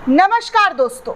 नमस्कार दोस्तों,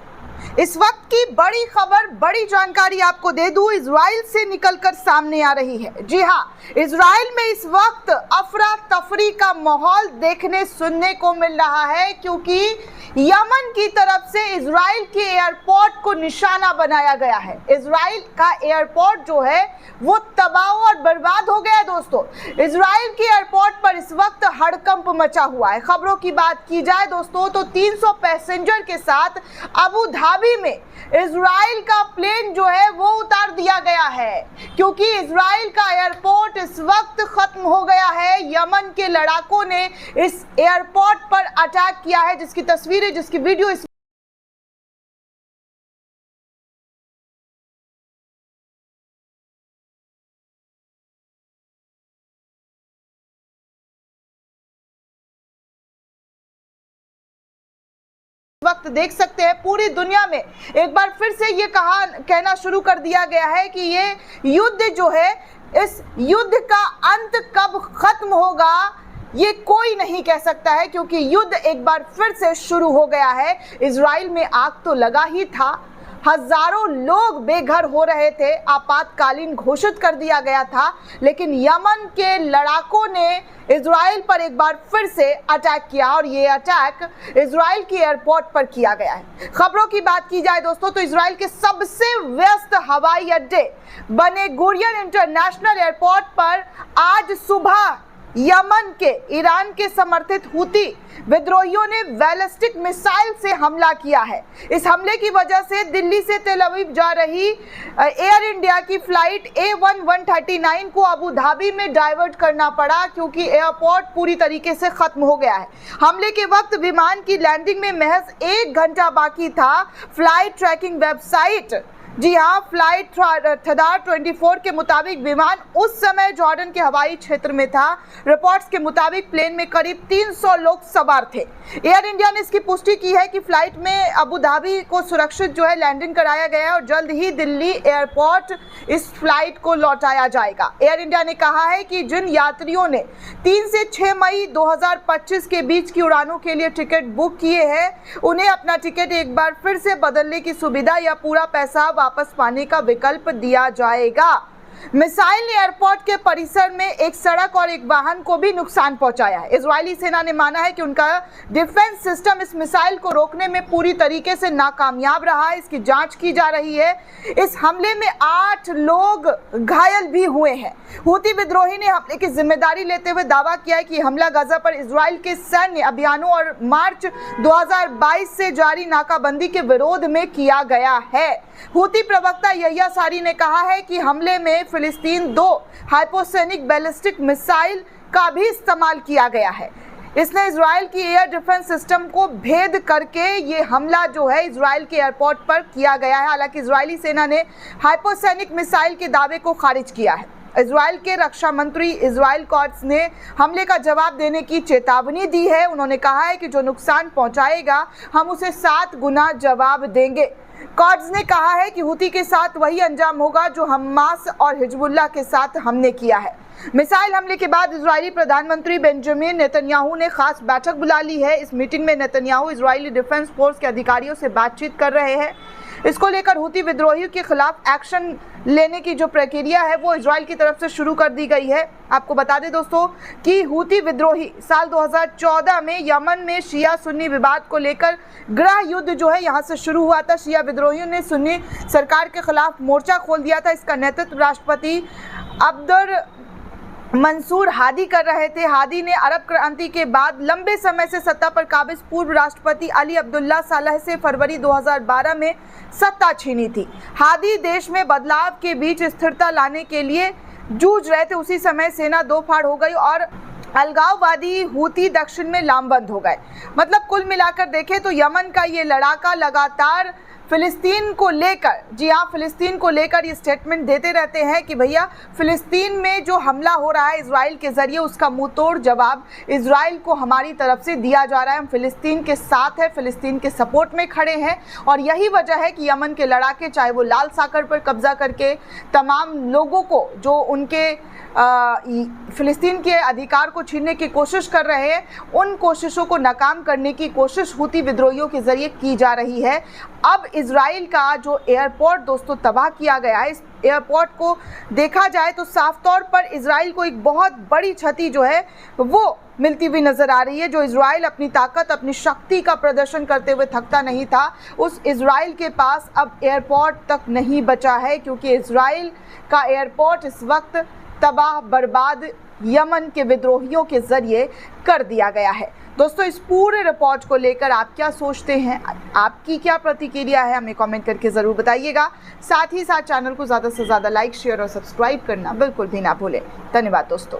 इस वक्त की बड़ी खबर, बड़ी जानकारी आपको दे दूं, इजराइल से निकलकर सामने आ रही है। जी हां, इजराइल में इस वक्त अफरा तफरी का माहौल देखने सुनने को मिल रहा है, क्योंकि यमन की तरफ से इजराइल के एयरपोर्ट को निशाना बनाया गया है। इजराइल का एयरपोर्ट जो है वो तबाह और बर्बाद हो गया है। दोस्तों, इजराइल के एयरपोर्ट पर इस वक्त हड़कंप मचा हुआ है। खबरों की बात की जाए दोस्तों तो 300 पैसेंजर के साथ अबू धाबी में इजराइल का प्लेन जो है वो उतार दिया गया है, क्योंकि इजराइल का एयरपोर्ट इस वक्त खत्म हो गया है। यमन के लड़ाकों ने इस एयरपोर्ट पर अटैक किया है, जिसकी तस्वीरें, जिसकी वीडियो इस वक्त देख सकते हैं। पूरी दुनिया में एक बार फिर से ये कहना शुरू कर दिया गया है कि ये युद्ध जो है, इस युद्ध का अंत कब खत्म होगा ये कोई नहीं कह सकता है, क्योंकि युद्ध एक बार फिर से शुरू हो गया है। इजराइल में आग तो लगा ही था, हजारों लोग बेघर हो रहे थे, आपातकालीन घोषित कर दिया गया था, लेकिन यमन के लड़ाकों ने इजराइल पर एक बार फिर से अटैक किया और ये अटैक इजराइल के एयरपोर्ट पर किया गया है। खबरों की बात की जाए दोस्तों तो इजराइल के सबसे व्यस्त हवाई अड्डे बने गुरियन इंटरनेशनल एयरपोर्ट पर आज सुबह यमन के ईरान के समर्थित हुती विद्रोहियों ने बैलिस्टिक मिसाइल से हमला किया है। इस हमले की वजह से दिल्ली से तेल अवीव जा रही एयर इंडिया की फ्लाइट A1139 को अबू धाबी में डाइवर्ट करना पड़ा, क्योंकि एयरपोर्ट पूरी तरीके से खत्म हो गया है। हमले के वक्त विमान की लैंडिंग में महज 1 घंटा बाकी था। फ्लाइट ट्रैकिंग वेबसाइट, जी हाँ, फ्लाइट थदार 24 के मुताबिक विमान उस समय जॉर्डन के हवाई क्षेत्र में था। रिपोर्ट्स के मुताबिक प्लेन में करीब 300 लोग सवार थे। एयर इंडिया ने इसकी पुष्टि की है कि फ्लाइट में अबू धाबी को सुरक्षित जो है लैंडिंग कराया गया है और जल्द ही दिल्ली एयरपोर्ट इस फ्लाइट को लौटाया जाएगा। एयर इंडिया ने कहा है कि जिन यात्रियों ने 3 से 6 मई 2025 के बीच की उड़ानों के लिए टिकट बुक किए हैं, उन्हें अपना टिकट एक बार फिर से बदलने की सुविधा या पूरा पैसा वापस पाने का विकल्प दिया जाएगा। मिसाइल ने एयरपोर्ट के परिसर में एक सड़क और एक वाहन को भी नुकसान पहुंचाया है। इजरायली सेना ने माना है कि उनका डिफेंस सिस्टम इस मिसाइल को रोकने में पूरी तरीके से नाकामयाब रहा है। इसकी जांच की जा रही है। इस हमले में 8 लोग घायल भी हुए हैं। हुती विद्रोही ने हमले की जिम्मेदारी लेते हुए दावा किया है कि हमला गाजा पर इजराइल के सैन्य अभियानों और मार्च 2022 से जारी नाकाबंदी के विरोध में किया गया है। हुती प्रवक्ता यह्या सारी ने कहा है कि हमले में फिलिस्तीन 2 हाइपोसोनिक बैलिस्टिक मिसाइल का भी इस्तेमाल किया गया है। इसने इजराइल की एयर डिफेंस सिस्टम को भेद करके ये हमला जो है इजराइल के एयरपोर्ट पर किया गया है। हालांकि इजरायली सेना ने हाइपोसोनिक मिसाइल के दावे को खारिज किया है। इजराइल के रक्षा मंत्री इजराइल कॉट्स ने हमले का जवाब देने की चेतावनी दी है। उन्होंने कहा है कि जो नुकसान पहुंचाएगा हम उसे 7 गुना जवाब देंगे। कॉट्स ने कहा है कि हुती के साथ वही अंजाम होगा जो हमास और हिजबुल्लाह के साथ हमने किया है। मिसाइल हमले के बाद इजरायली प्रधानमंत्री बेंजामिन नेतन्याहू ने खास बैठक बुला ली है। इस मीटिंग में नेतन्याहू इजरायली डिफेंस फोर्स के अधिकारियों से बातचीत कर रहे हैं। इसको लेकर हुती विद्रोहियों के खिलाफ एक्शन लेने की जो प्रक्रिया है वो इजराइल की तरफ से शुरू कर दी गई है। आपको बता दें दोस्तों कि हुती विद्रोही साल 2014 में यमन में शिया सुन्नी विवाद को लेकर गृह युद्ध जो है यहाँ से शुरू हुआ था। शिया विद्रोहियों ने सुन्नी सरकार के खिलाफ मोर्चा खोल दिया था। इसका नेतृत्व राष्ट्रपति अब्दुल मंसूर हादी कर रहे थे। हादी ने अरब क्रांति के बाद लंबे समय से सत्ता पर काबिज पूर्व राष्ट्रपति अली अब्दुल्ला सालेह से फरवरी 2012 में सत्ता छीनी थी। हादी देश में बदलाव के बीच स्थिरता लाने के लिए जूझ रहे थे। उसी समय सेना 2 फाड़ हो गई और अलगाववादी हुती दक्षिण में लामबंद हो गए। मतलब कुल मिलाकर देखें तो यमन का ये लड़ाका लगातार फिलिस्तीन को लेकर, जी हाँ, फिलिस्तीन को लेकर ये स्टेटमेंट देते रहते हैं कि भैया फिलिस्तीन में जो हमला हो रहा है इजराइल के जरिए उसका मुंहतोड़ जवाब इजराइल को हमारी तरफ से दिया जा रहा है। हम फिलिस्तीन के साथ है, फिलिस्तीन के सपोर्ट में खड़े हैं और यही वजह है कि यमन के लड़ाके, चाहे वो लाल सागर पर कब्जा करके तमाम लोगों को जो उनके फिलिस्तीन के अधिकार को छीनने की कोशिश कर रहे हैं, उन कोशिशों को नाकाम करने की कोशिश हूती विद्रोहियों के जरिए की जा रही है। अब इजराइल का जो एयरपोर्ट दोस्तों तबाह किया गया है, इस एयरपोर्ट को देखा जाए तो साफ तौर पर इजराइल को एक बहुत बड़ी क्षति जो है वो मिलती हुई नजर आ रही है। जो इजराइल अपनी ताकत, अपनी शक्ति का प्रदर्शन करते हुए थकता नहीं था, उस इजराइल के पास अब एयरपोर्ट तक नहीं बचा है, क्योंकि इजराइल का एयरपोर्ट इस वक्त तबाह बर्बाद यमन के विद्रोहियों के जरिए कर दिया गया है। दोस्तों, इस पूरे रिपोर्ट को लेकर आप क्या सोचते हैं, आपकी क्या प्रतिक्रिया है, हमें कमेंट करके ज़रूर बताइएगा। साथ ही साथ चैनल को ज़्यादा से ज़्यादा लाइक, शेयर और सब्सक्राइब करना बिल्कुल भी ना भूलें। धन्यवाद दोस्तों।